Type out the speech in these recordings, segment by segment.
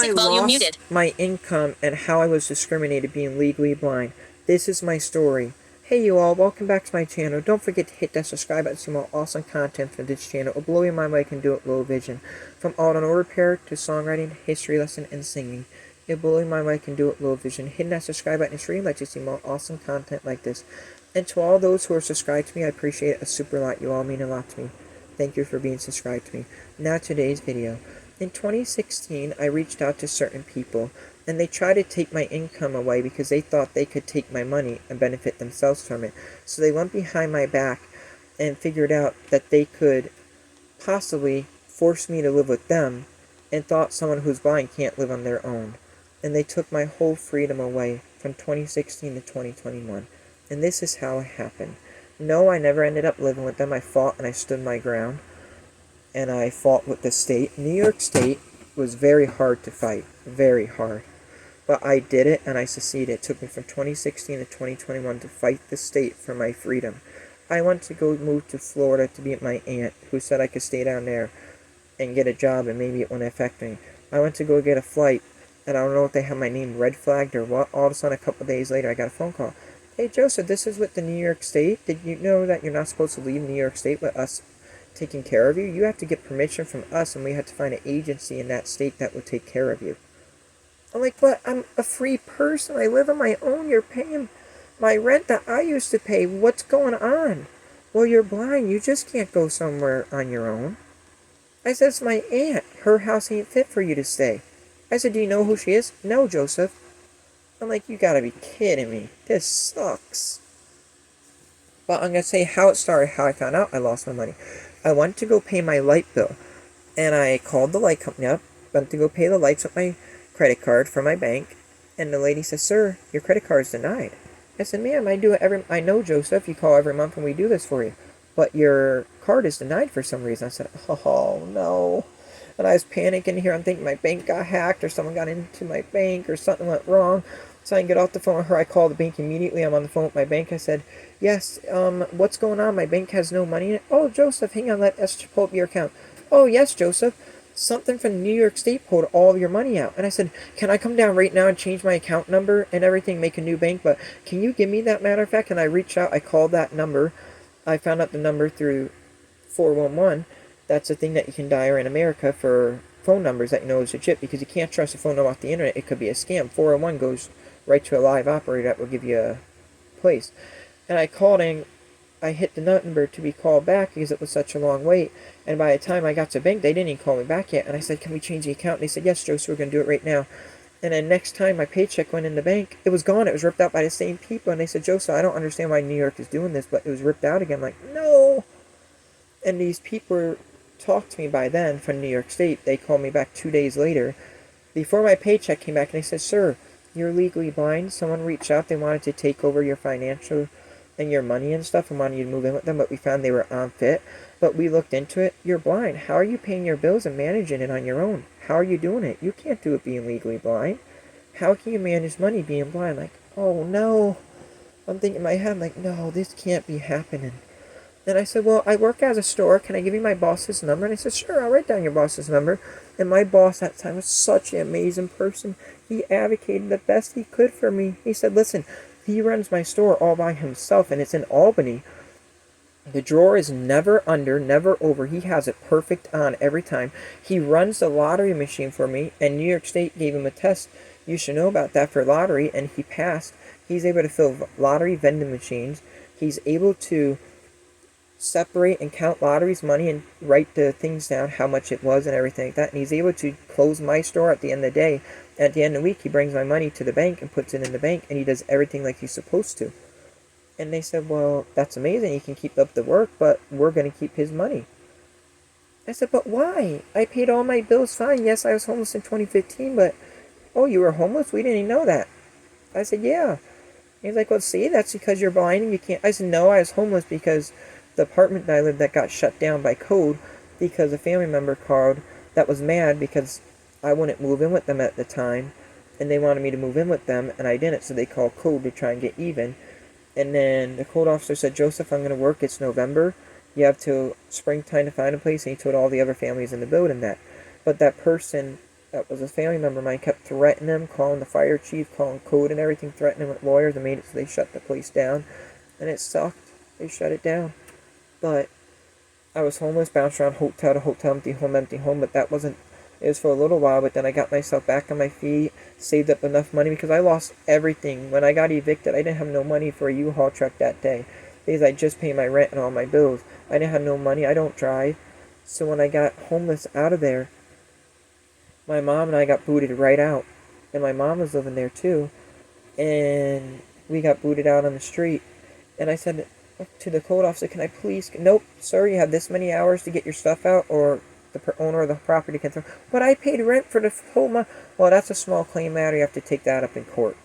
Music volume muted. My income and how I was discriminated being legally blind. This is my story. Hey you all, welcome back to my channel. Don't forget to hit that subscribe button to see more awesome content from this channel. It'll blow your mind what I can do with low vision. From auto repair to songwriting, history lesson, and singing. It'll blow your mind what I can do with low vision. Hitting that subscribe button is free and let you see more awesome content like this. And to all those who are subscribed to me, I appreciate it a super lot. You all mean a lot to me. Thank you for being subscribed to me. Now today's video. In 2016, I reached out to certain people, and they tried to take my income away because they thought they could take my money and benefit themselves from it. So they went behind my back and figured out that they could possibly force me to live with them and thought someone who's blind can't live on their own. And they took my whole freedom away from 2016 to 2021. And this is how it happened. No, I never ended up living with them. I fought and I stood my ground. And I fought with the state. New York State was very hard to fight. Very hard. But I did it and I succeeded. It took me from 2016 to 2021 to fight the state for my freedom. I went to go move to Florida to be with my aunt, who said I could stay down there and get a job and maybe it wouldn't affect me. I went to go get a flight, and I don't know if they had my name red flagged or what. All of a sudden, a couple of days later, I got a phone call. Hey, Joseph, this is with the New York State. Did you know that you're not supposed to leave New York State with us taking care of you? You have to get permission from us, and we have to find an agency in that state that will take care of you. I'm like, but I'm a free person. I live on my own. You're paying my rent that I used to pay. What's going on? Well, you're blind. You just can't go somewhere on your own. I said, it's my aunt. Her house ain't fit for you to stay. I said, do you know who she is? No, Joseph. I'm like, you gotta be kidding me. This sucks. But I'm gonna say how it started, how I found out I lost my money. I went to go pay my light bill, and I called the light company up, went to go pay the lights with my credit card for my bank, and the lady says, sir, your credit card is denied. I said, ma'am, I know, Joseph, you call every month and we do this for you, but your card is denied for some reason. I said, oh, no. And I was panicking here. I'm thinking my bank got hacked or someone got into my bank or something went wrong. So I can get off the phone with her. I called the bank immediately. I'm on the phone with my bank. I said, yes, what's going on? My bank has no money in it. Oh, Joseph, hang on, let us pull up your account. Oh, yes, Joseph. Something from New York State pulled all of your money out. And I said, can I come down right now and change my account number and everything, make a new bank? But can you give me that, matter of fact? And I reached out. I called that number. I found out the number through 411. That's a thing that you can dial in America for phone numbers that you know is legit, because you can't trust a phone number off the internet. It could be a scam. 401 goes right to a live operator that will give you a place. And I called and I hit the number to be called back because it was such a long wait. And by the time I got to the bank, they didn't even call me back yet. And I said, can we change the account? And they said, yes, Joseph, we're going to do it right now. And then next time my paycheck went in the bank, it was gone. It was ripped out by the same people. And they said, Joseph, I don't understand why New York is doing this, but it was ripped out again. I'm like, no. And these people talked to me by then from New York State. They called me back 2 days later before my paycheck came back, and they said, sir, you're legally blind. Someone reached out. They wanted to take over your financial and your money and stuff and wanted you to move in with them, but we found they were unfit. But we looked into it. You're blind. How are you paying your bills and managing it on your own? How are you doing it? You can't do it being legally blind. How can you manage money being blind? Like, oh no. I'm thinking in my head, like, no, this can't be happening. And I said, well, I work at a store. Can I give you my boss's number? And he said, sure, I'll write down your boss's number. And my boss at the time was such an amazing person. He advocated the best he could for me. He said, listen, he runs my store all by himself, and it's in Albany. The drawer is never under, never over. He has it perfect on every time. He runs the lottery machine for me, and New York State gave him a test. You should know about that for lottery, and he passed. He's able to fill lottery vending machines. He's able to separate and count lottery's money and write the things down, how much it was and everything like that. And he's able to close my store at the end of the day. At the end of the week, he brings my money to the bank and puts it in the bank, and he does everything like he's supposed to. And they said, well, that's amazing. He can keep up the work, but we're going to keep his money. I said, but why? I paid all my bills fine. Yes, I was homeless in 2015, but, oh, you were homeless? We didn't even know that. I said, yeah. He's like, well, see, that's because you're blind and you can't. I said, no, I was homeless because the apartment that I lived at got shut down by code because a family member called that was mad because I wouldn't move in with them at the time, and they wanted me to move in with them, and I didn't, so they called code to try and get even. And then the code officer said, Joseph, I'm going to work. It's November. You have till springtime to find a place, and he told all the other families in the building that. But that person that was a family member of mine kept threatening him, calling the fire chief, calling code and everything, threatening him with lawyers, and made it so they shut the place down. And it sucked. They shut it down. But I was homeless, bounced around hotel to hotel, empty home, but that wasn't, it was for a little while, but then I got myself back on my feet, saved up enough money, because I lost everything. When I got evicted, I didn't have no money for a U-Haul truck that day, because I just paid my rent and all my bills. I didn't have no money, I don't drive. So when I got homeless out of there, my mom and I got booted right out. And my mom was living there too. And we got booted out on the street. And I said to the code officer, can I please, nope, sir, you have this many hours to get your stuff out, or the owner of the property can throw. But I paid rent for the whole month. Well, that's a small claim matter. You have to take that up in court.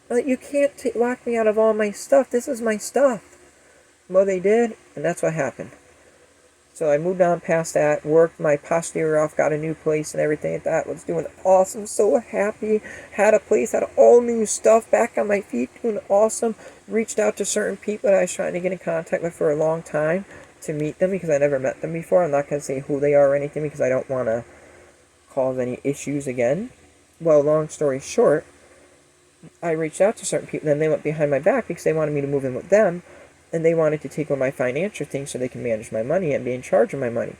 I'm like, you can't lock me out of all my stuff. This is my stuff. Well, they did, and that's what happened. So I moved on past that, worked my posterior off, got a new place and everything like that. Was doing awesome, so happy. Had a place, had all new stuff, back on my feet, doing awesome. Reached out to certain people that I was trying to get in contact with for a long time to meet them, because I never met them before. I'm not going to say who they are or anything, because I don't want to cause any issues again. Well, long story short, I reached out to certain people, then they went behind my back because they wanted me to move in with them. And they wanted to take over my financial things so they can manage my money and be in charge of my money.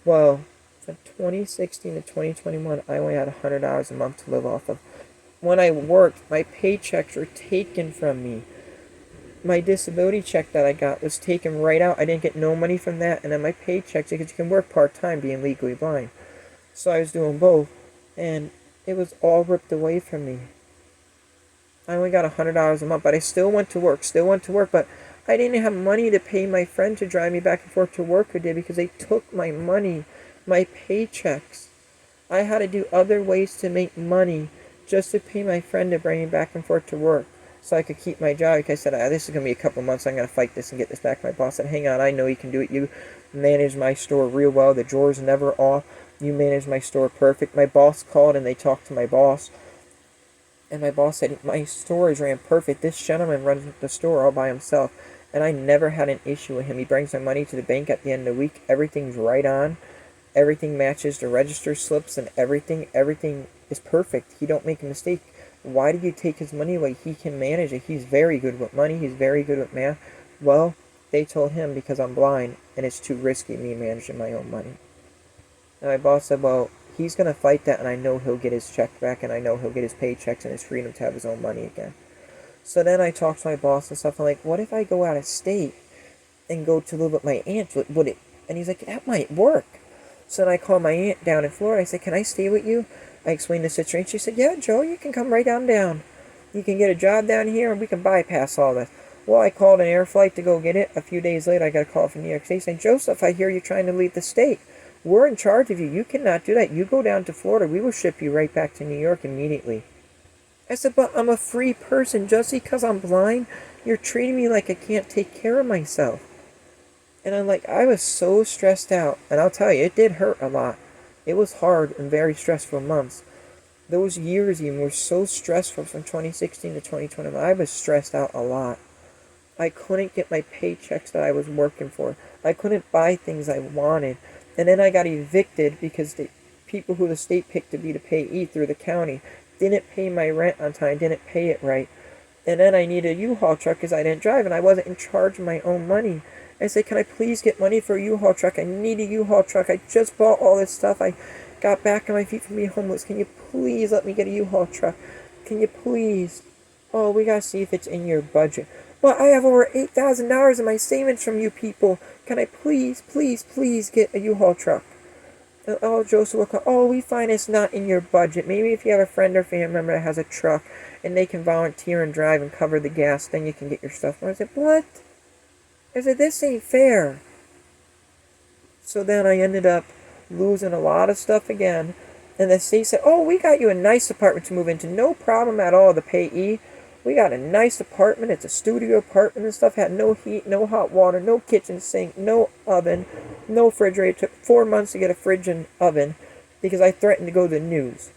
Well, from 2016 to 2021, I only had $100 a month to live off of. When I worked, my paychecks were taken from me. My disability check that I got was taken right out. I didn't get no money from that. And then my paychecks, because you can work part-time being legally blind. So I was doing both. And it was all ripped away from me. I only got $100 a month, but I still went to work, but I didn't have money to pay my friend to drive me back and forth to work a day, because they took my money, my paychecks. I had to do other ways to make money just to pay my friend to bring me back and forth to work so I could keep my job. Like I said, this is going to be a couple months. I'm going to fight this and get this back. My boss said, hang on, I know you can do it. You manage my store real well. The drawers never off. You manage my store perfect. My boss called and they talked to my boss. And my boss said, my store is ran perfect. This gentleman runs the store all by himself. And I never had an issue with him. He brings my money to the bank at the end of the week. Everything's right on. Everything matches the register slips and everything. Everything is perfect. He don't make a mistake. Why do you take his money away? He can manage it. He's very good with money. He's very good with math. Well, they told him because I'm blind and it's too risky me managing my own money. And my boss said, well, he's going to fight that, and I know he'll get his check back, and I know he'll get his paychecks and his freedom to have his own money again. So then I talked to my boss and stuff. I'm like, what if I go out of state and go to live with my aunt? Would it? And he's like, that might work. So then I called my aunt down in Florida. I said, can I stay with you? I explained the situation. She said, yeah, Joe, you can come right on down. You can get a job down here and we can bypass all this. Well, I called an air flight to go get it. A few days later, I got a call from New York State saying, Joseph, I hear you're trying to leave the state. We're in charge of you. You cannot do that. You go down to Florida. We will ship you right back to New York immediately. I said, but I'm a free person. Just because I'm blind, you're treating me like I can't take care of myself. And I'm like, I was so stressed out. And I'll tell you, it did hurt a lot. It was hard and very stressful months. Those years even were so stressful from 2016 to 2021. I was stressed out a lot. I couldn't get my paychecks that I was working for. I couldn't buy things I wanted. And then I got evicted because the people who the state picked to be the payee through the county didn't pay my rent on time, didn't pay it right. And then I needed a U-Haul truck because I didn't drive and I wasn't in charge of my own money. I said, can I please get money for a U-Haul truck? I need a U-Haul truck. I just bought all this stuff. I got back on my feet from being homeless. Can you please let me get a U-Haul truck? Can you please? Oh, we gotta see if it's in your budget. Well, I have over $8,000 in my savings from you people. Can I please, please, please get a U-Haul truck? Oh, Joseph will call. Oh, we find it's not in your budget. Maybe if you have a friend or family member that has a truck and they can volunteer and drive and cover the gas, then you can get your stuff. And I said, what? I said, this ain't fair. So then I ended up losing a lot of stuff again. And the state said, oh, we got you a nice apartment to move into. No problem at all, the payee. We got a nice apartment. It's a studio apartment and stuff. Had no heat, no hot water, no kitchen sink, no oven, no refrigerator. It took 4 months to get a fridge and oven because I threatened to go to the news.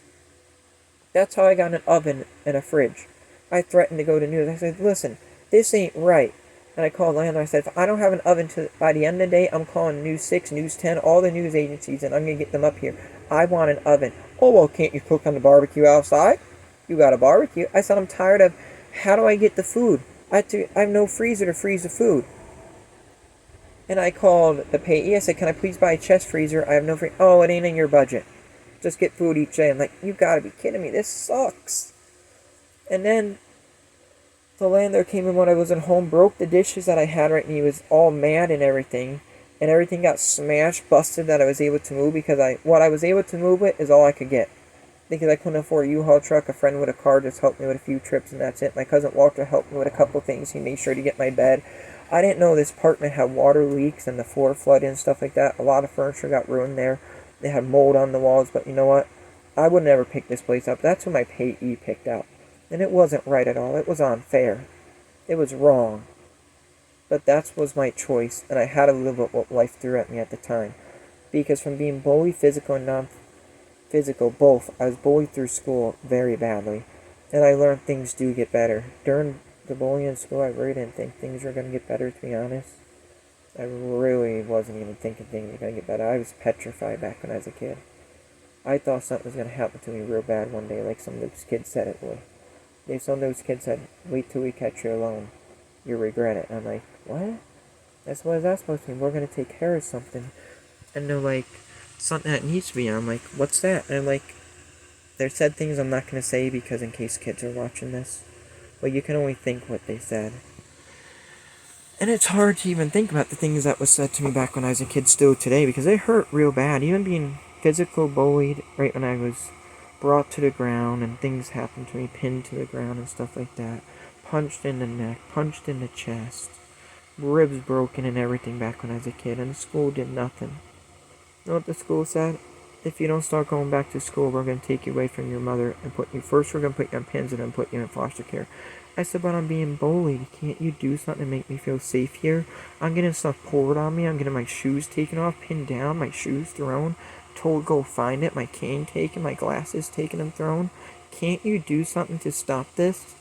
That's how I got an oven and a fridge. I threatened to go to the news. I said, listen, this ain't right. And I called landlord. I said, if I don't have an oven by the end of the day, I'm calling News 6, News 10, all the news agencies, and I'm going to get them up here. I want an oven. Oh, well, can't you cook on the barbecue outside? You got a barbecue. I said, I'm tired of, how do I get the food? I have no freezer to freeze the food. And I called the payee. I said, can I please buy a chest freezer? I have no freezer. Oh, it ain't in your budget. Just get food each day. I'm like, you got to be kidding me. This sucks. And then the landlord came in when I wasn't home, broke the dishes that I had right, and he was all mad and everything. And everything got smashed, busted that I was able to move because what I was able to move with is all I could get. Because I couldn't afford a U-Haul truck, a friend with a car just helped me with a few trips and that's it. My cousin Walter helped me with a couple things. He made sure to get my bed. I didn't know this apartment had water leaks and the floor flooded and stuff like that. A lot of furniture got ruined there. They had mold on the walls, but you know what? I would never pick this place up. That's who my payee picked out. And it wasn't right at all. It was unfair. It was wrong. But that was my choice, and I had to live with what life threw at me at the time. Because from being bullied, physical and non-physical, both, I was bullied through school very badly. And I learned things do get better. During the bullying in school, I really didn't think things were going to get better, to be honest. I really wasn't even thinking things were going to get better. I was petrified back when I was a kid. I thought something was going to happen to me real bad one day, like some of those kids said it would. Some of those kids said, wait till we catch you alone. You'll regret it. And I'm like, what? What is that supposed to mean? We're going to take care of something. And they're like, something that needs to be on. I'm like, what's that? And I'm like, they said things I'm not going to say because in case kids are watching this. But you can only think what they said. And it's hard to even think about the things that was said to me back when I was a kid still today because it hurt real bad. Even being physical bullied right when I was brought to the ground and things happened to me, pinned to the ground and stuff like that. Punched in the neck, punched in the chest, ribs broken and everything back when I was a kid, and the school did nothing. You know what the school said? If you don't start going back to school, we're going to take you away from your mother and we're going to put you on pins and then put you in foster care. I said, but I'm being bullied. Can't you do something to make me feel safe here? I'm getting stuff poured on me. I'm getting my shoes taken off, pinned down, my shoes thrown, told go find it, my cane taken, my glasses taken and thrown. Can't you do something to stop this?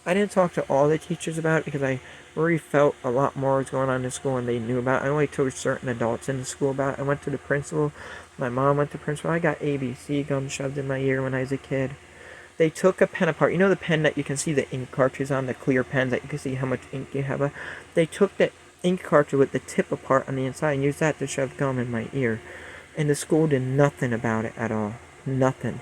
I didn't talk to all the teachers about it because I really felt a lot more was going on in school and they knew about it. I only told certain adults in the school about it. I went to the principal. My mom went to the principal. I got ABC gum shoved in my ear when I was a kid. They took a pen apart. You know the pen that you can see the ink cartridge on, the clear pens that you can see how much ink you have? They took the ink cartridge with the tip apart on the inside and used that to shove gum in my ear. And the school did nothing about it at all. Nothing.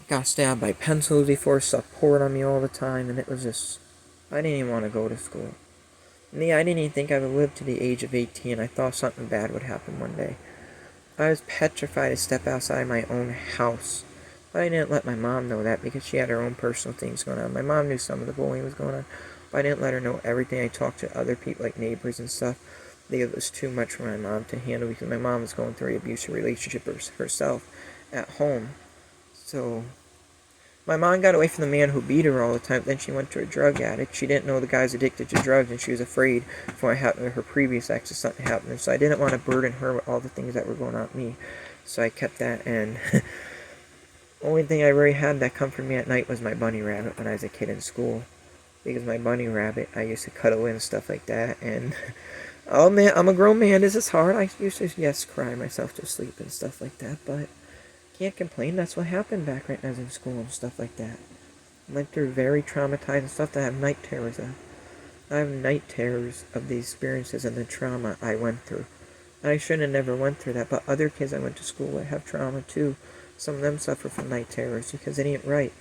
Got stabbed by pencils before, stuff poured on me all the time, and it was just, I didn't even want to go to school. Me, I didn't even think I would live to the age of 18. I thought something bad would happen one day. I was petrified to step outside my own house. But I didn't let my mom know that because she had her own personal things going on. My mom knew some of the bullying was going on, but I didn't let her know everything. I talked to other people, like neighbors and stuff. It was too much for my mom to handle because my mom was going through an abusive relationship herself at home. So, my mom got away from the man who beat her all the time. Then she went to a drug addict. She didn't know the guy's addicted to drugs, and she was afraid for what happened to her previous ex if something happened. So I didn't want to burden her with all the things that were going on with me. So I kept that, and only thing I really had that comforted me at night was my bunny rabbit when I was a kid in school. Because my bunny rabbit, I used to cuddle in and stuff like that, and oh man, I'm a grown man, this is hard. I used to, yes, cry myself to sleep and stuff like that, but can't complain. That's what happened back right when I was in school and stuff like that. I went through very traumatizing stuff that I have night terrors of. I have night terrors of the experiences and the trauma I went through. I should have never went through that, but other kids I went to school with have trauma too. Some of them suffer from night terrors because it ain't right.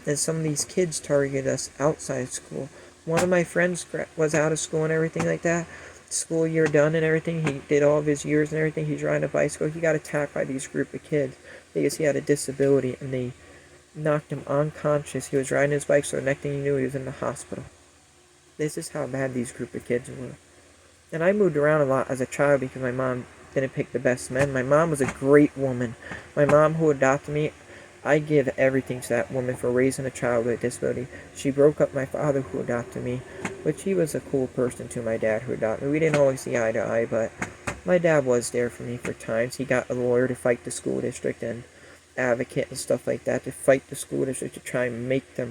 And some of these kids target us outside school. One of my friends was out of school and everything like that. School year done and everything. He did all of his years and everything. He's riding a bicycle. He got attacked by these group of kids because he had a disability and they knocked him unconscious. He was riding his bike, so the next thing he knew, he was in the hospital. This is how bad these group of kids were. And I moved around a lot as a child because my mom didn't pick the best men. My mom was a great woman. My mom who adopted me, I give everything to that woman for raising a child with a disability. She broke up my father who adopted me, which he was a cool person too, my dad who adopted me. We didn't always see eye to eye, but my dad was there for me for times. He got a lawyer to fight the school district and advocate and stuff like that, to fight the school district to try and make the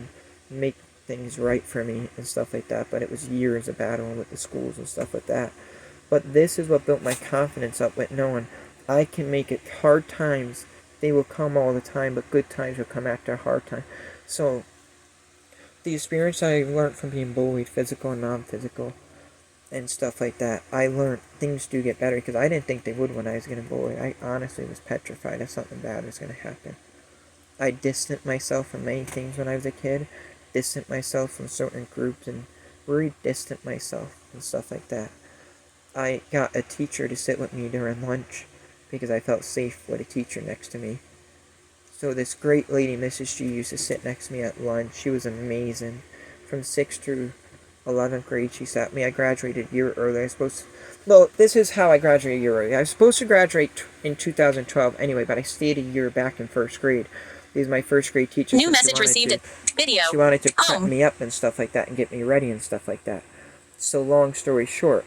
things right for me and stuff like that, but it was years of battling with the schools and stuff like that. But this is what built my confidence up, with knowing I can make it. Hard times, they will come all the time, but good times will come after a hard time. So the experience I learned from being bullied, physical and non-physical, and stuff like that, I learned things do get better, because I didn't think they would when I was getting bullied. I honestly was petrified that something bad was going to happen. I distanced myself from many things when I was a kid, distanced myself from certain groups, and really distanced myself and stuff like that. I got a teacher to sit with me during lunch because I felt safe with a teacher next to me. So this great lady, Mrs. G, used to sit next to me at lunch. She was amazing. From 6th through 11th grade, she sat me. I graduated a year early. This is how I graduated a year early. I was supposed to graduate in 2012 anyway, but I stayed a year back in 1st grade. Because my 1st grade teacher, new message received. Video. She wanted to prep me up and stuff like that and get me ready and stuff like that. So long story short,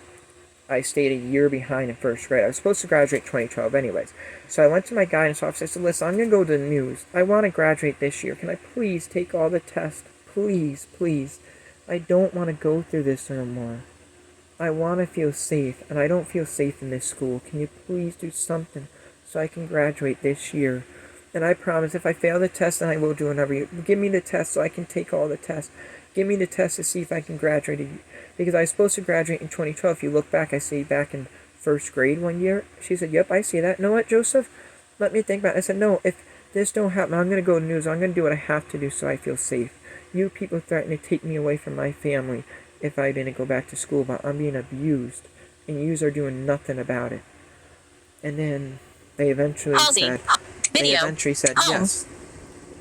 I stayed a year behind in 1st grade. I was supposed to graduate 2012 anyways. So I went to my guidance officer. I said, listen, I'm going to go to the news. I want to graduate this year. Can I please take all the tests? Please, please. I don't want to go through this anymore. I want to feel safe, and I don't feel safe in this school. Can you please do something so I can graduate this year? And I promise, if I fail the test, then I will do another year. Give me the test so I can take all the tests. Give me the test to see if I can graduate. Because I was supposed to graduate in 2012. If you look back, I say back in 1st grade one year. She said, yep, I see that. You know what, Joseph? Let me think about it. I said, no, if this don't happen, I'm going to go to the news. I'm going to do what I have to do so I feel safe. You people threaten to take me away from my family if I didn't go back to school, but I'm being abused. And you are doing nothing about it. And then they eventually said, yes,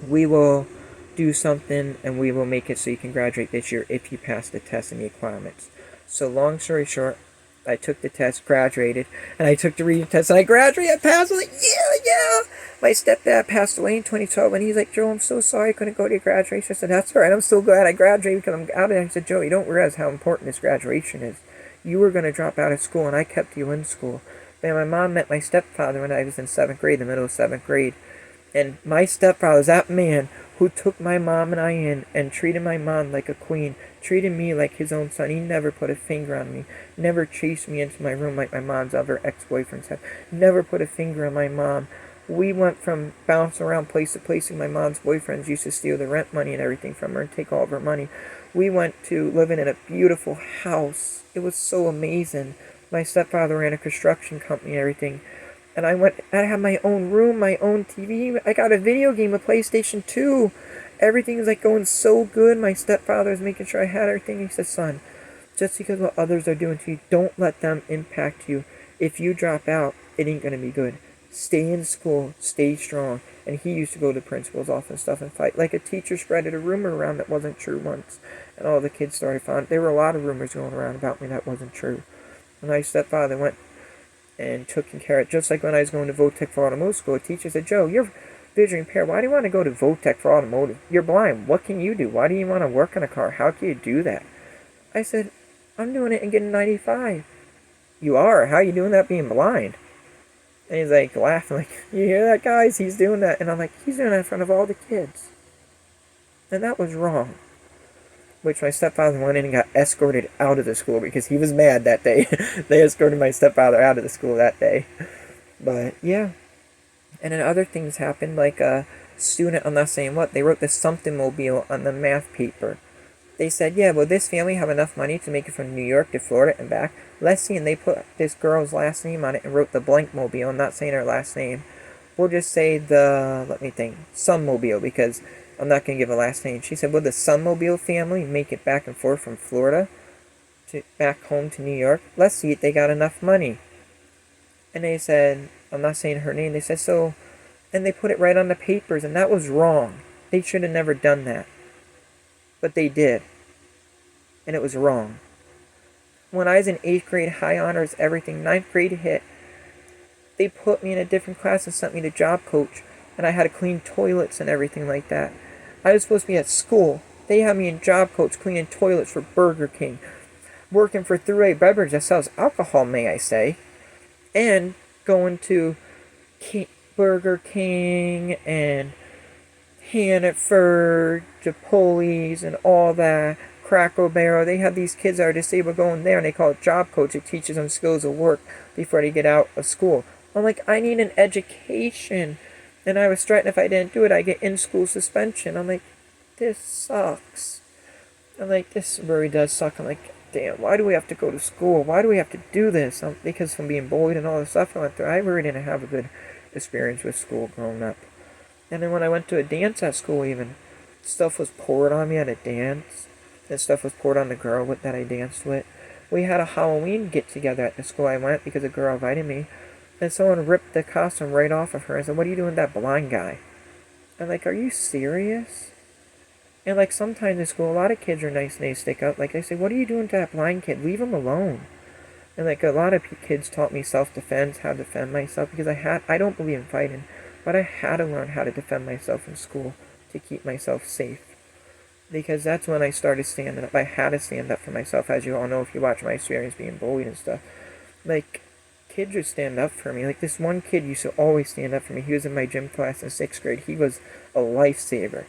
we will do something and we will make it so you can graduate this year if you pass the test and the requirements. So long story short, I took the test, graduated, and I took the reading test, and I graduated, I passed. I was like, yeah. My stepdad passed away in 2012, and he's like, Joe, I'm so sorry I couldn't go to your graduation. I said, that's all right, I'm so glad I graduated because I'm out of there. I said, Joe, you don't realize how important this graduation is. You were going to drop out of school, and I kept you in school. Man, my mom met my stepfather when I was in 7th grade, the middle of 7th grade. And my stepfather was that man who took my mom and I in and treated my mom like a queen, treated me like his own son. He never put a finger on me, never chased me into my room like my mom's other ex-boyfriends have, never put a finger on my mom. We went from bouncing around place to place, and my mom's boyfriends used to steal the rent money and everything from her and take all of her money. We went to living in a beautiful house. It was so amazing. My stepfather ran a construction company and everything. And I had my own room, my own TV. I got a video game, a PlayStation 2. Everything was like going so good. My stepfather was making sure I had everything. He said, son, just because what others are doing to you, don't let them impact you. If you drop out, it ain't going to be good. Stay in school, stay strong. And he used to go to the principal's office and stuff and fight. Like a teacher spreaded a rumor around that wasn't true once. And all the kids started finding. There were a lot of rumors going around about me that wasn't true. And my stepfather went and took care of it. Just like when I was going to Votech for Automotive School, a teacher said, Joe, you're visually impaired. Why do you want to go to Votech for Automotive? You're blind. What can you do? Why do you want to work on a car? How can you do that? I said, I'm doing it and getting 95. You are? How are you doing that being blind? And he's like laughing, like, you hear that, guys? He's doing that. And I'm like, he's doing that in front of all the kids. And that was wrong. Which my stepfather went in and got escorted out of the school because he was mad that day. They escorted my stepfather out of the school that day. But, yeah. And then other things happened, like a student, I'm not saying what, they wrote the something mobile on the math paper. They said, yeah, will this family have enough money to make it from New York to Florida and back? Let's see, and they put this girl's last name on it and wrote the blank mobile. I'm not saying her last name. We'll just say some mobile, because I'm not going to give a last name. She said, will the Sunmobile family make it back and forth from Florida to back home to New York? Let's see if they got enough money. And they said, I'm not saying her name, they said, so, and they put it right on the papers, and that was wrong. They should have never done that. But they did. And it was wrong. When I was in 8th grade, high honors, everything, 9th grade hit, they put me in a different class and sent me to job coach, and I had to clean toilets and everything like that. I was supposed to be at school. They had me in job coach cleaning toilets for Burger King, working for Through A Beverage that sells alcohol, may I say, and going to Burger King and Hannaford, Chipolis, and all that. Cracker Barrel. They have these kids that are disabled going there, and they call it job coach. It teaches them skills of work before they get out of school. I'm like, I need an education. And I was threatened if I didn't do it, I get in-school suspension. I'm like, this sucks. I'm like, this really does suck. I'm like, damn, why do we have to go to school? Why do we have to do this? Because from being bullied and all the stuff I went through, I really didn't have a good experience with school growing up. And then when I went to a dance at school even, stuff was poured on me at a dance. And stuff was poured on the girl that I danced with. We had a Halloween get-together at the school I went because a girl invited me. And someone ripped the costume right off of her and said, what are you doing with that blind guy? I'm like, are you serious? And like sometimes in school, a lot of kids are nice and they stick up. Like I say, what are you doing to that blind kid? Leave him alone. And like a lot of kids taught me self-defense, how to defend myself, because I don't believe in fighting, but I had to learn how to defend myself in school to keep myself safe. Because that's when I started standing up. I had to stand up for myself, as you all know if you watch my experience being bullied and stuff. Like, kids would stand up for me. Like, this one kid used to always stand up for me. He was in my gym class in 6th grade. He was a lifesaver.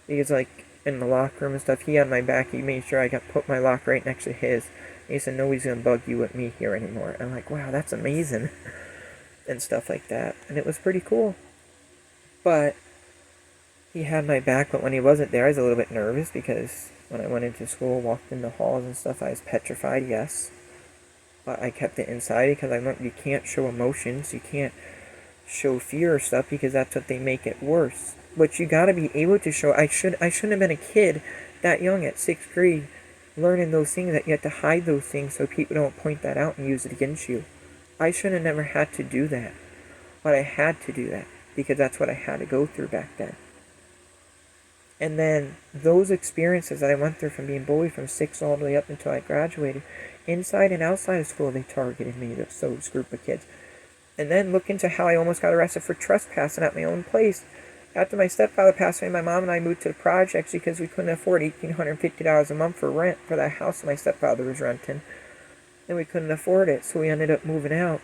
Because, like, in the locker room and stuff, he had my back. He made sure I got put my locker right next to his. And he said, nobody's going to bug you with me here anymore. I'm like, wow, that's amazing. And stuff like that. And it was pretty cool. But he had my back, but when he wasn't there, I was a little bit nervous because when I went into school, walked in the halls and stuff, I was petrified, yes. But I kept it inside because I learned you can't show emotions, you can't show fear or stuff because that's what they make it worse. But you gotta be able to show. I shouldn't have been a kid that young at 6th grade learning those things, that you have to hide those things so people don't point that out and use it against you. I should have never had to do that. But I had to do that because that's what I had to go through back then. And then those experiences that I went through from being bullied from 6 all the way up until I graduated, inside and outside of school, they targeted me, those group of kids. And then look into how I almost got arrested for trespassing at my own place. After my stepfather passed away, my mom and I moved to the projects because we couldn't afford $1,850 a month for rent for that house my stepfather was renting. And we couldn't afford it, so we ended up moving out.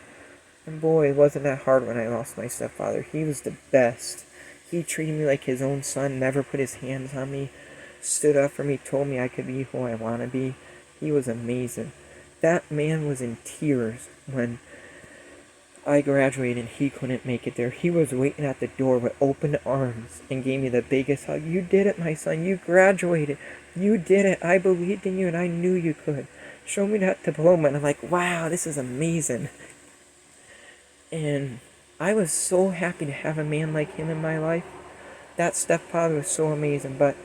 And boy, it wasn't that hard when I lost my stepfather. He was the best. He treated me like his own son, never put his hands on me, stood up for me, told me I could be who I want to be. He was amazing. That man was in tears when I graduated and he couldn't make it there. He was waiting at the door with open arms and gave me the biggest hug. You did it, my son. You graduated. You did it. I believed in you and I knew you could. Show me that diploma. And I'm like, wow, this is amazing. And I was so happy to have a man like him in my life. That stepfather was so amazing, but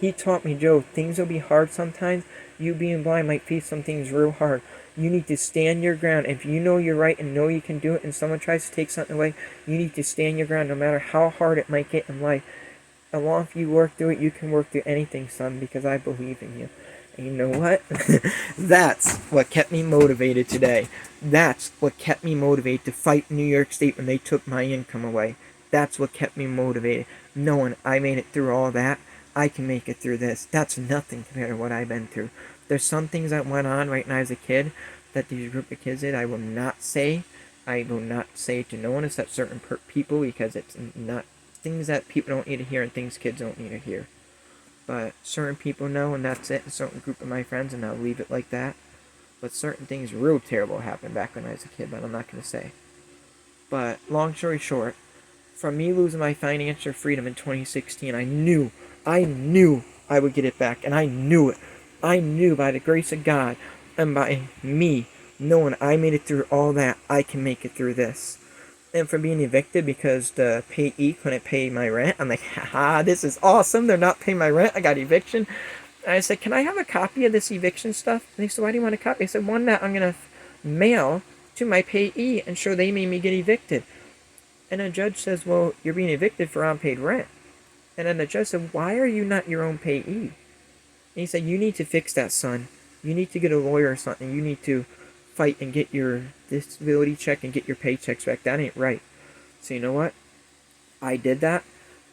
he taught me, Joe, things will be hard sometimes. You being blind might face some things real hard. You need to stand your ground. If you know you're right and know you can do it and someone tries to take something away, you need to stand your ground no matter how hard it might get in life. As long as you work through it, you can work through anything, son, because I believe in you. And you know what? That's what kept me motivated today. That's what kept me motivated to fight New York State when they took my income away. That's what kept me motivated. Knowing I made it through all that, I can make it through this. That's nothing compared to what I've been through. There's some things that went on right now as a kid that these group of kids did I will not say. I will not say to no one except certain people because it's not things that people don't need to hear and things kids don't need to hear. But certain people know, and that's it. A certain group of my friends, and I'll leave it like that. But certain things real terrible happened back when I was a kid, but I'm not going to say. But long story short, from me losing my financial freedom in 2016, I knew I would get it back, and I knew it. I knew by the grace of God and by me knowing I made it through all that, I can make it through this. And from being evicted because the payee couldn't pay my rent, I'm like, haha, this is awesome. They're not paying my rent. I got eviction. And I said, can I have a copy of this eviction stuff? And they said, why do you want a copy? I said, one that I'm going to mail to my payee and show they made me get evicted. And the judge says, well, you're being evicted for unpaid rent. And then the judge said, why are you not your own payee? And he said, you need to fix that, son. You need to get a lawyer or something. You need to fight and get your disability check and get your paychecks back. That ain't right. So you know what? I did that.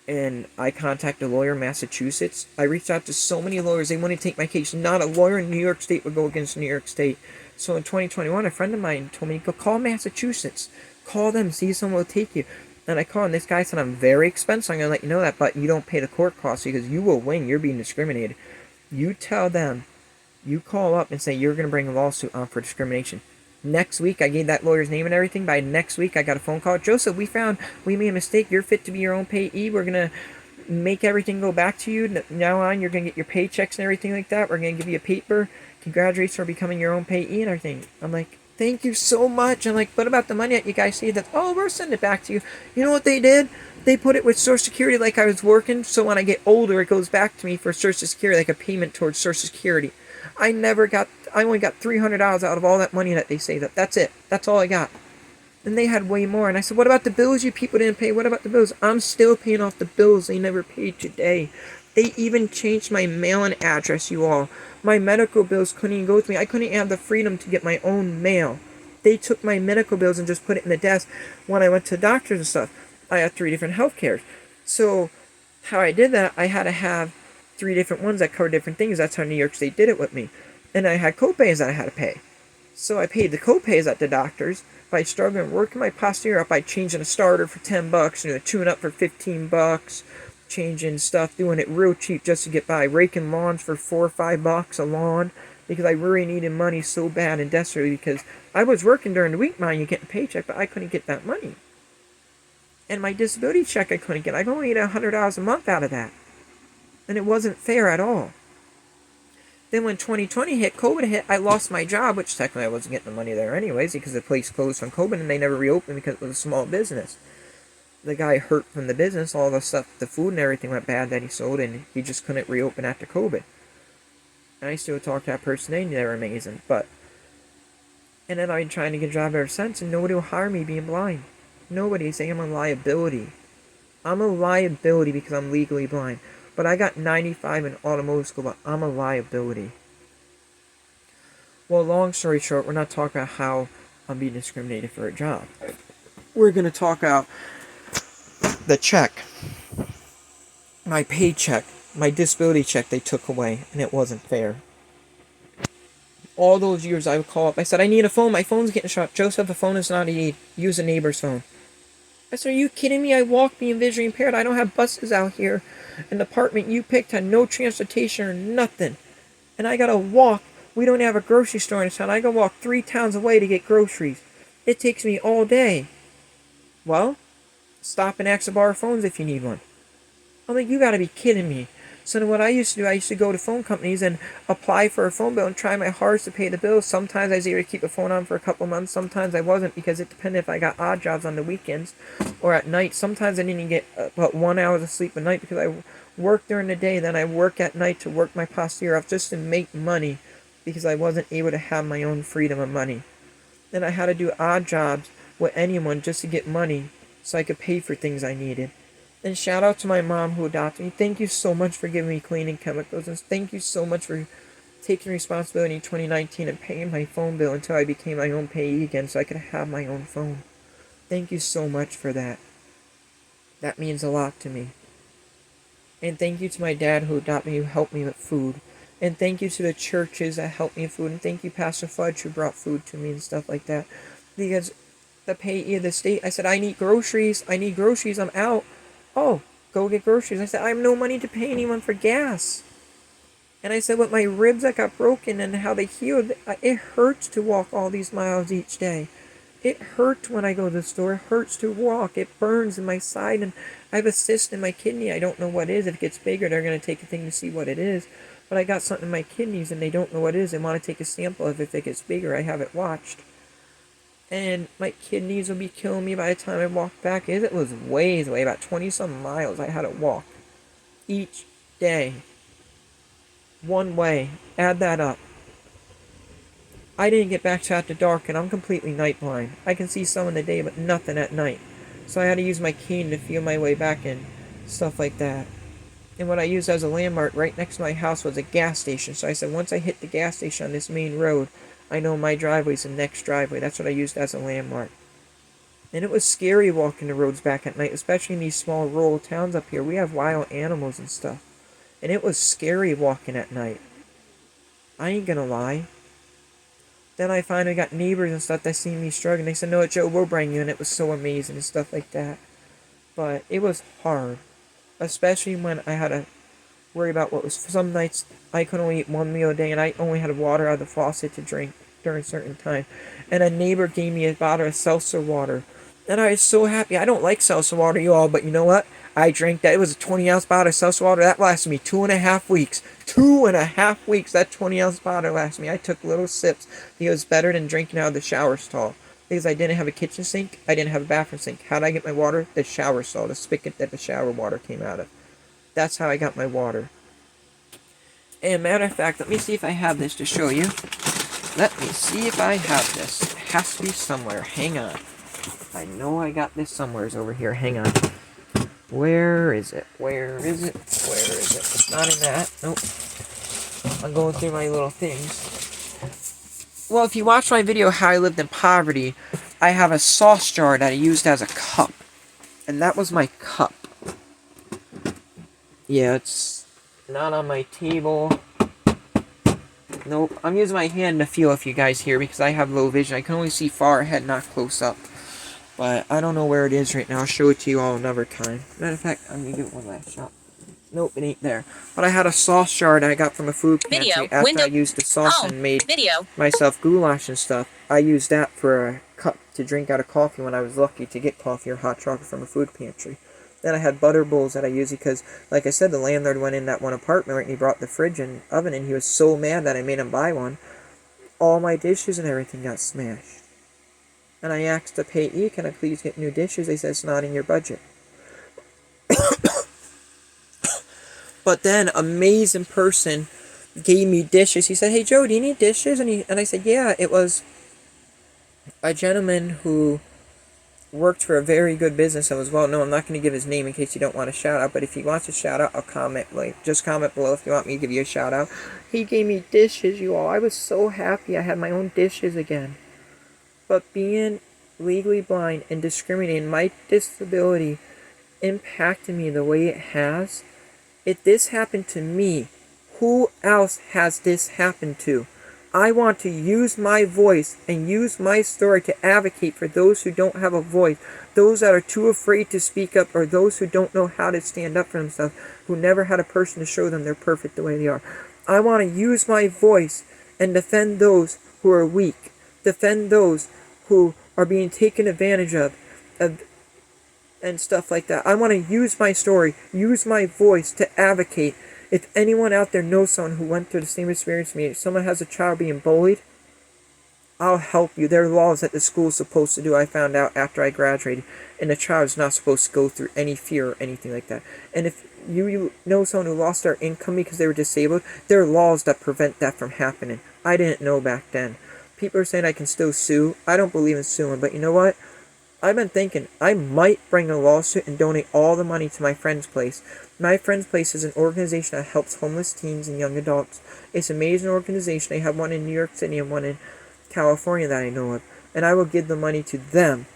And I contacted a lawyer in Massachusetts. I reached out to so many lawyers. They wanted to take my case. Not a lawyer in New York State would go against New York State. So in 2021, a friend of mine told me, go call Massachusetts. Call them. See if someone will take you. And I called, and this guy said, I'm very expensive. I'm going to let you know that, but you don't pay the court costs because you will win. You're being discriminated. You tell them, you call up and say you're going to bring a lawsuit on for discrimination. Next week, I gave that lawyer's name and everything. By next week, I got a phone call. Joseph, we made a mistake. You're fit to be your own payee. We're going to make everything go back to you. Now on, you're going to get your paychecks and everything like that. We're going to give you a paper. Congratulations for becoming your own payee and everything. I'm like, thank you so much. I'm like, what about the money that you guys see? That, oh, we'll send it back to you. You know what they did? They put it with Social Security like I was working, so when I get older, it goes back to me for Social Security, like a payment towards Social Security. I only got $300 out of all that money that they saved up. That's it. That's all I got. And they had way more. And I said, what about the bills you people didn't pay? What about the bills? I'm still paying off the bills they never paid today. They even changed my mailing address, you all. My medical bills couldn't even go with me. I couldn't have the freedom to get my own mail. They took my medical bills and just put it in the desk when I went to doctors and stuff. I had 3 different health cares. So how I did that, I had to have 3 different ones that covered different things. That's how New York State did it with me. And I had copays that I had to pay. So I paid the copays at the doctors by struggling, working my posterior up by changing a starter for $10, a tune-up for $15, changing stuff, doing it real cheap just to get by, raking lawns for $4 or $5 a lawn, because I really needed money so bad and desperately, because I was working during the week, mind you, getting a paycheck, but I couldn't get that money. And my disability check I couldn't get. I could only get $100 a month out of that. And it wasn't fair at all. Then when 2020 hit, COVID hit, I lost my job, which technically I wasn't getting the money there anyways because the place closed from COVID and they never reopened because it was a small business. The guy hurt from the business, all the stuff, the food and everything went bad that he sold, and he just couldn't reopen after COVID. And I still talk to that person, they're amazing, and then I've been trying to get a job ever since, and nobody will hire me being blind. Nobody, saying I'm a liability. I'm a liability because I'm legally blind. But I got 95 in automotive school, but I'm a liability. Well, long story short, we're not talking about how I'm being discriminated for a job. We're going to talk about the check. My paycheck, my disability check they took away, and it wasn't fair. All those years I would call up, I said, I need a phone, my phone's getting shot. Joseph, the phone is not a need. Use a neighbor's phone. I said, are you kidding me? I walk being visually impaired. I don't have buses out here. And the apartment you picked had no transportation or nothing. And I gotta walk. We don't have a grocery store in town. I gotta walk 3 towns away to get groceries. It takes me all day. Well, stop and ask to borrow phones if you need one. I'm like, you gotta be kidding me. So then what I used to do, I used to go to phone companies and apply for a phone bill and try my hardest to pay the bills. Sometimes I was able to keep the phone on for a couple months. Sometimes I wasn't because it depended if I got odd jobs on the weekends or at night. Sometimes I didn't get about 1 hour of sleep at night because I work during the day. Then I work at night to work my posterior off just to make money because I wasn't able to have my own freedom of money. Then I had to do odd jobs with anyone just to get money so I could pay for things I needed. And shout out to my mom who adopted me. Thank you so much for giving me cleaning chemicals. And thank you so much for taking responsibility in 2019 and paying my phone bill until I became my own payee again so I could have my own phone. Thank you so much for that. That means a lot to me. And thank you to my dad who adopted me, who helped me with food. And thank you to the churches that helped me with food. And thank you, Pastor Fudge, who brought food to me and stuff like that. Because the payee of the state, I said, I need groceries. I'm out. Oh, go get groceries. I said, I have no money to pay anyone for gas. And I said, with my ribs that got broken and how they healed, it hurts to walk all these miles each day. It hurts when I go to the store. It hurts to walk. It burns in my side, and I have a cyst in my kidney. I don't know what it is. If it gets bigger, they're going to take a thing to see what it is. But I got something in my kidneys, and they don't know what it is. They want to take a sample of it. If it gets bigger, I have it watched. And my kidneys will be killing me by the time I walk back. It was ways away, about 20-some miles I had to walk each day. One way. Add that up. I didn't get back to after dark, and I'm completely night blind. I can see some in the day, but nothing at night. So I had to use my cane to feel my way back and stuff like that. And what I used as a landmark right next to my house was a gas station. So I said, once I hit the gas station on this main road, I know my driveway's the next driveway. That's what I used as a landmark. And it was scary walking the roads back at night, especially in these small rural towns up here. We have wild animals and stuff. And it was scary walking at night. I ain't gonna lie. Then I finally got neighbors and stuff that seen me struggling. They said, no, Joe, we'll bring you. And it was so amazing and stuff like that. but it was hard, especially when I had to worry about what was. Some nights I could only eat one meal a day, and I only had water out of the faucet to drink during a certain time. And a neighbor gave me a bottle of seltzer water, and I was so happy. I don't like seltzer water, you all, but you know what? I drank that. It was a 20-ounce bottle of seltzer water. That lasted me 2.5 weeks. 2.5 weeks. That 20-ounce bottle lasted me. I took little sips. It was better than drinking out of the shower stall. Because I didn't have a kitchen sink, I didn't have a bathroom sink. How did I get my water? The shower stall, the spigot that the shower water came out of. That's how I got my water. And matter of fact, let me see if I have this to show you. Let me see if I have this. It has to be somewhere. Hang on. I know I got this somewhere over here. Hang on. Where is it? Where is it? Where is it? It's not in that. Nope. I'm going through my little things. Well, if you watch my video, How I Lived in Poverty, I have a sauce jar that I used as a cup. And that was my cup. Yeah, it's not on my table. Nope. I'm using my hand to feel if you guys hear because I have low vision. I can only see far ahead, not close up. But I don't know where it is right now. I'll show it to you all another time. Matter of fact, I'm going to give it one last shot. Nope, it ain't there. But I had a sauce jar that I got from a food pantry after I used the sauce and made myself goulash and stuff. I used that for a cup to drink out of coffee when I was lucky to get coffee or hot chocolate from a food pantry. Then I had butter bowls that I used because, like I said, the landlord went in that one apartment right, and he brought the fridge and oven, and he was so mad that I made him buy one. All my dishes and everything got smashed. And I asked the payee, can I please get new dishes? They said, it's not in your budget. But then, amazing person gave me dishes. He said, hey, Joe, do you need dishes? And I said, yeah, it was a gentleman who worked for a very good business and was well known. I'm not going to give his name in case you don't want a shout out, but if he wants a shout out, I'll comment. Just comment below if you want me to give you a shout out. He gave me dishes, you all. I was so happy I had my own dishes again. But being legally blind and discriminating, my disability impacted me the way it has. If this happened to me, who else has this happened to? I want to use my voice and use my story to advocate for those who don't have a voice, those that are too afraid to speak up, or those who don't know how to stand up for themselves, who never had a person to show them they're perfect the way they are. I want to use my voice and defend those who are weak, defend those who are being taken advantage of and stuff like that. I want to use my story, use my voice to advocate. If anyone out there knows someone who went through the same experience as me, if someone has a child being bullied, I'll help you. There are laws that the school's supposed to do, I found out after I graduated, and the child is not supposed to go through any fear or anything like that. And if you know someone who lost their income because they were disabled, there are laws that prevent that from happening. I didn't know back then. People are saying I can still sue. I don't believe in suing, but you know what? I've been thinking I might bring a lawsuit and donate all the money to My Friend's Place. My Friend's Place is an organization that helps homeless teens and young adults. It's an amazing organization. They have one in New York City and one in California that I know of. And I will give the money to them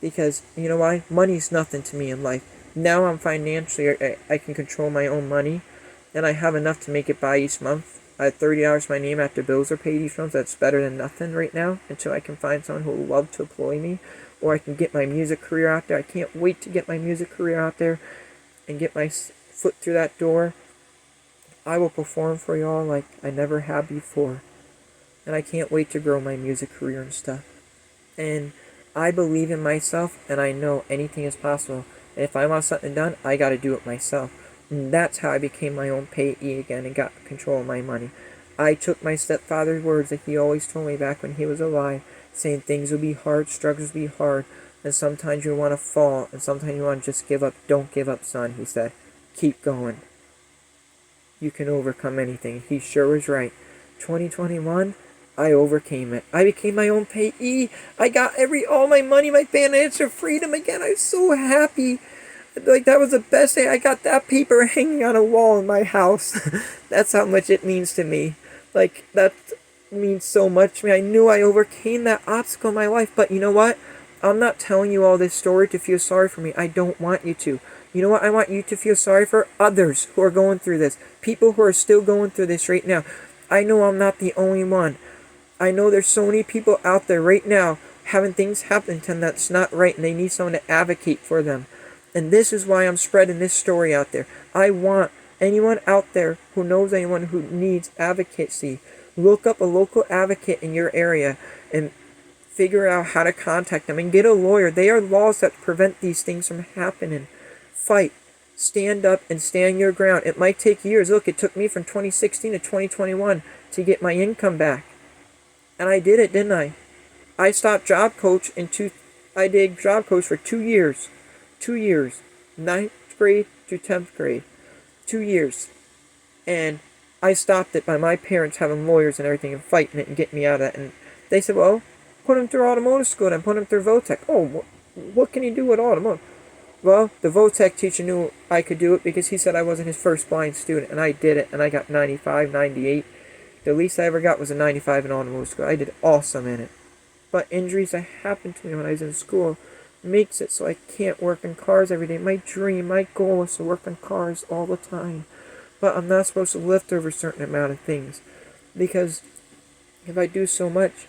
because, you know why? Money's nothing to me in life. Now I'm financially, I can control my own money, and I have enough to make it by each month. I have $30 my name after bills are paid each month. That's better than nothing right now until I can find someone who will love to employ me. Or I can get my music career out there. I can't wait to get my music career out there and get my foot through that door. I will perform for y'all like I never have before. And I can't wait to grow my music career and stuff. And I believe in myself, and I know anything is possible. And if I want something done, I gotta do it myself. And that's how I became my own payee again and got control of my money. I took my stepfather's words that he always told me back when he was alive, saying things will be hard, struggles will be hard, and sometimes you want to fall, and sometimes you want to just give up. Don't give up, son, he said. Keep going. You can overcome anything. He sure was right. 2021, I overcame it. I became my own payee. I got all my money, my financial freedom again. I was so happy. Like, that was the best day. I got that paper hanging on a wall in my house. That's how much it means to me. Like, that means so much to me. I knew I overcame that obstacle in my life. But you know what? I'm not telling you all this story to feel sorry for me. I don't want you to. You know what? I want you to feel sorry for others who are going through this. People who are still going through this right now. I know I'm not the only one. I know there's so many people out there right now having things happen to them that's not right, and they need someone to advocate for them. And this is why I'm spreading this story out there. I want anyone out there who knows anyone who needs advocacy, look up a local advocate in your area and figure out how to contact them and get a lawyer. They are laws that prevent these things from happening. Fight. Stand up and stand your ground. It might take years. Look, it took me from 2016 to 2021 to get my income back. And I did it, didn't I? I stopped job coach I did job coach for 2 years. 2 years. 9th grade to 10th grade. 2 years. And I stopped it by my parents having lawyers and everything and fighting it and getting me out of that. And they said, well, put him through automotive school and put him through VOTEC. Oh, what can he do with automotive? Well, the VOTEC teacher knew I could do it because he said I wasn't his first blind student, and I did it, and I got 95, 98. The least I ever got was a 95 in automotive school. I did awesome in it. But injuries that happened to me when I was in school makes it so I can't work on cars every day. My dream, my goal is to work on cars all the time. But I'm not supposed to lift over a certain amount of things. Because if I do so much,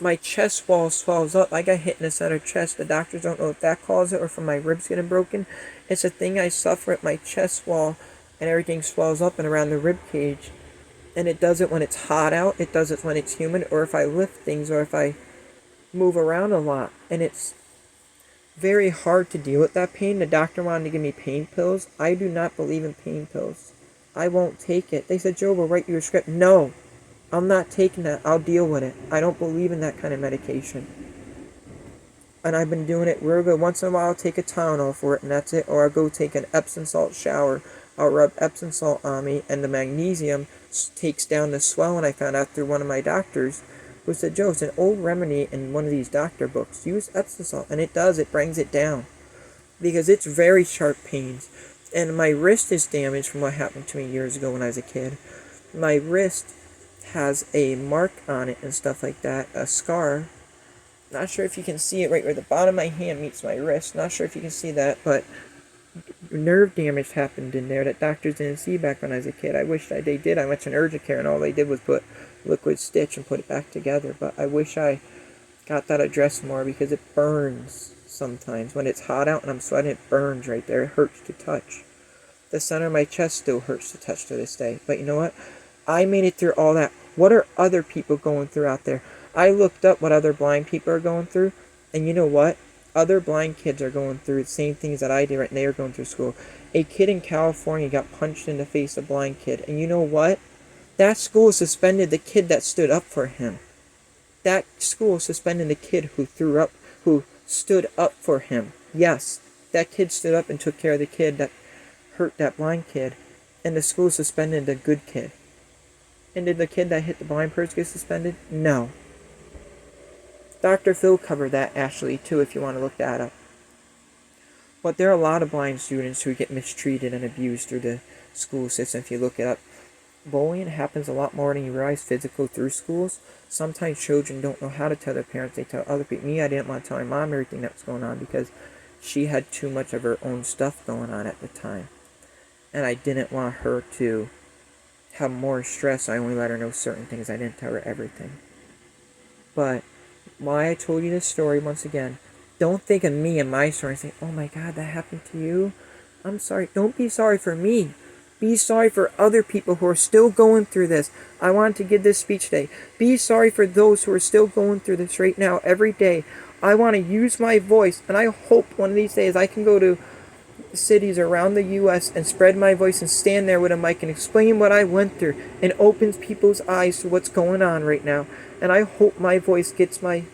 my chest wall swells up. I got hit in the center chest. The doctors don't know if that caused it or from my ribs getting broken. It's a thing I suffer at my chest wall, and everything swells up and around the rib cage. And it does it when it's hot out. It does it when it's humid, or if I lift things, or if I move around a lot. And it's very hard to deal with that pain. The doctor wanted to give me pain pills. I do not believe in pain pills. I won't take it. They said, Joe, we'll write you a script. No. I'm not taking that. I'll deal with it. I don't believe in that kind of medication. And I've been doing it real good. Once in a while, I'll take a Tylenol for it, and that's it. Or I'll go take an Epsom salt shower. I'll rub Epsom salt on me, and the magnesium takes down the swelling. I found out through one of my doctors, who said, Joe, it's an old remedy in one of these doctor books. Use Epsom salt. And it does. It brings it down. Because it's very sharp pains. And my wrist is damaged from what happened to me years ago when I was a kid. My wrist has a mark on it and stuff like that, a scar. Not sure if you can see it right where the bottom of my hand meets my wrist. Not sure if you can see that, but nerve damage happened in there that doctors didn't see back when I was a kid. I wish they did. I went to an urgent care and all they did was put liquid stitch and put it back together. But I wish I got that addressed more because it burns sometimes. When it's hot out and I'm sweating, it burns right there. It hurts to touch. The center of my chest still hurts to touch to this day. But you know what? I made it through all that. What are other people going through out there? I looked up what other blind people are going through, and you know what? Other blind kids are going through the same things that I did right now. They are going through school. A kid in California got punched in the face, a blind kid, and you know what? That school suspended the kid that stood up for him. That school suspended the kid who stood up for him. Yes, that kid stood up and took care of the kid that hurt that blind kid, and the school suspended the good kid. And did the kid that hit the blind person get suspended? No. Dr. Phil covered that, actually, too, if you want to look that up. But there are a lot of blind students who get mistreated and abused through the school system, if you look it up. Bullying happens a lot more than you realize physical through schools. Sometimes children don't know how to tell their parents. They tell other people. Me, I didn't want to tell my mom everything that was going on because she had too much of her own stuff going on at the time. And I didn't want her to have more stress. I only let her know certain things. I didn't tell her everything. But why I told you this story once again, don't think of me and my story and say, oh my God, that happened to you. I'm sorry. Don't be sorry for me. Be sorry for other people who are still going through this. I wanted to give this speech today. Be sorry for those who are still going through this right now every day. I want to use my voice, and I hope one of these days I can go to cities around the U.S. and spread my voice and stand there with a mic and explain what I went through and opens people's eyes to what's going on right now. And I hope my voice gets my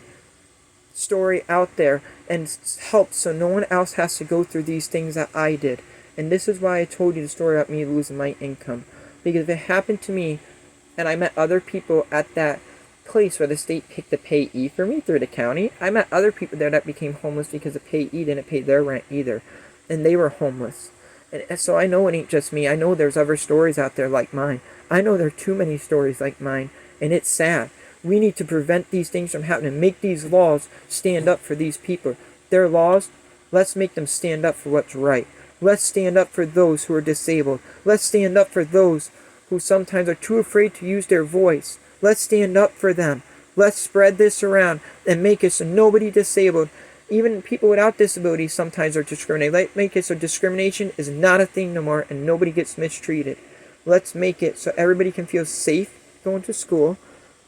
story out there and helps so no one else has to go through these things that I did. And this is why I told you the story about me losing my income. Because if it happened to me and I met other people at that place where the state picked the payee for me through the county, I met other people there that became homeless because the payee didn't pay their rent either. And they were homeless. And so I know it ain't just me. I know there's other stories out there like mine. I know there are too many stories like mine. And it's sad. We need to prevent these things from happening. Make these laws stand up for these people. Their laws, let's make them stand up for what's right. Let's stand up for those who are disabled. Let's stand up for those who sometimes are too afraid to use their voice. Let's stand up for them. Let's spread this around and make it so nobody disabled even people without disabilities sometimes are discriminated. Let's make it so discrimination is not a thing no more and nobody gets mistreated. Let's make it so everybody can feel safe going to school.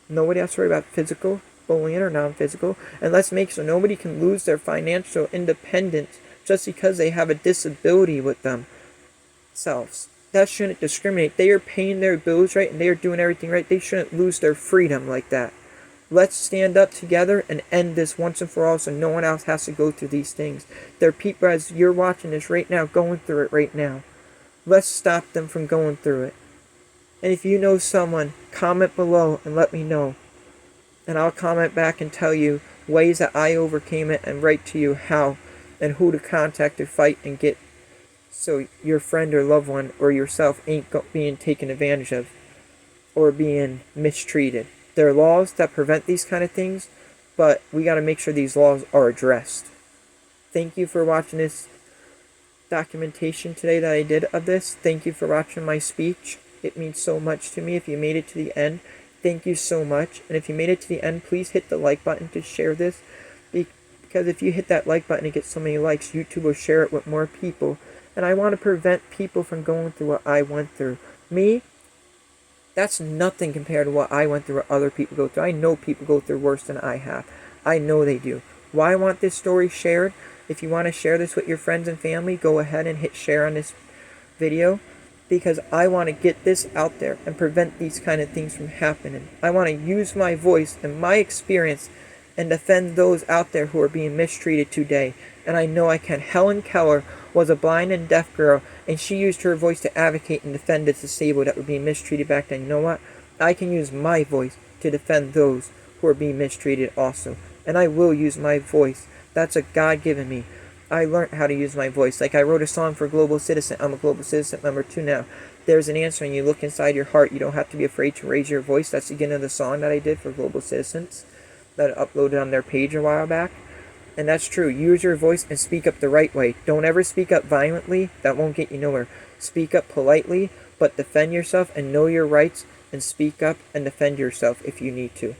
Nobody has to worry about physical bullying or non-physical. And let's make so nobody can lose their financial independence just because they have a disability with themselves. That shouldn't discriminate. They are paying their bills right and they are doing everything right. They shouldn't lose their freedom like that. Let's stand up together and end this once and for all so no one else has to go through these things. There are people, as you're watching this right now, going through it right now. Let's stop them from going through it. And if you know someone, comment below and let me know. And I'll comment back and tell you ways that I overcame it and write to you how and who to contact to fight and get so your friend or loved one or yourself ain't being taken advantage of or being mistreated. There are laws that prevent these kind of things, but we got to make sure these laws are addressed. Thank you for watching this documentation today that I did of this. Thank you for watching my speech. It means so much to me. If you made it to the end, thank you so much. And if you made it to the end, please hit the like button to share this. Because if you hit that like button and get so many likes, YouTube will share it with more people. And I want to prevent people from going through what I went through. Me, that's nothing compared to what I went through, what other people go through. I know people go through worse than I have. I know they do. Why I want this story shared? If you want to share this with your friends and family, go ahead and hit share on this video. Because I want to get this out there and prevent these kind of things from happening. I want to use my voice and my experience and defend those out there who are being mistreated today. And I know I can. Helen Keller was a blind and deaf girl, and she used her voice to advocate and defend the disabled that were being mistreated back then. You know what? I can use my voice to defend those who are being mistreated also. And I will use my voice. That's a God given me. I learned how to use my voice. Like I wrote a song for Global Citizen. I'm a Global Citizen member too now. There's an answer and you look inside your heart. You don't have to be afraid to raise your voice. That's the beginning of the song that I did for Global Citizens that I uploaded on their page a while back. And that's true. Use your voice and speak up the right way. Don't ever speak up violently. That won't get you nowhere. Speak up politely, but defend yourself and know your rights and speak up and defend yourself if you need to.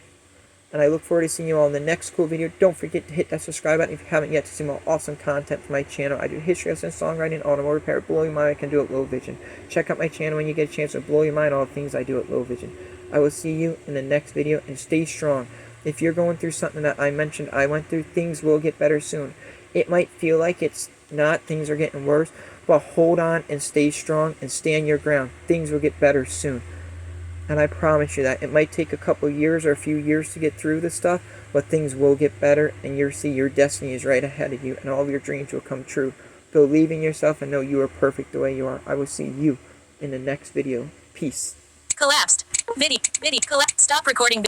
And I look forward to seeing you all in the next cool video. Don't forget to hit that subscribe button if you haven't yet to see more awesome content from my channel. I do history lesson, songwriting, automotive repair, blow your mind. I can do it low vision. Check out my channel when you get a chance to blow your mind all the things I do at low vision. I will see you in the next video and stay strong. If you're going through something that I mentioned I went through, things will get better soon. It might feel like it's not, things are getting worse, but hold on and stay strong and stand your ground. Things will get better soon. And I promise you that. It might take a couple years or a few years to get through this stuff, but things will get better and you'll see your destiny is right ahead of you and all of your dreams will come true. Believe in yourself and know you are perfect the way you are. I will see you in the next video. Peace. Collapsed. Video collapsed. Stop recording.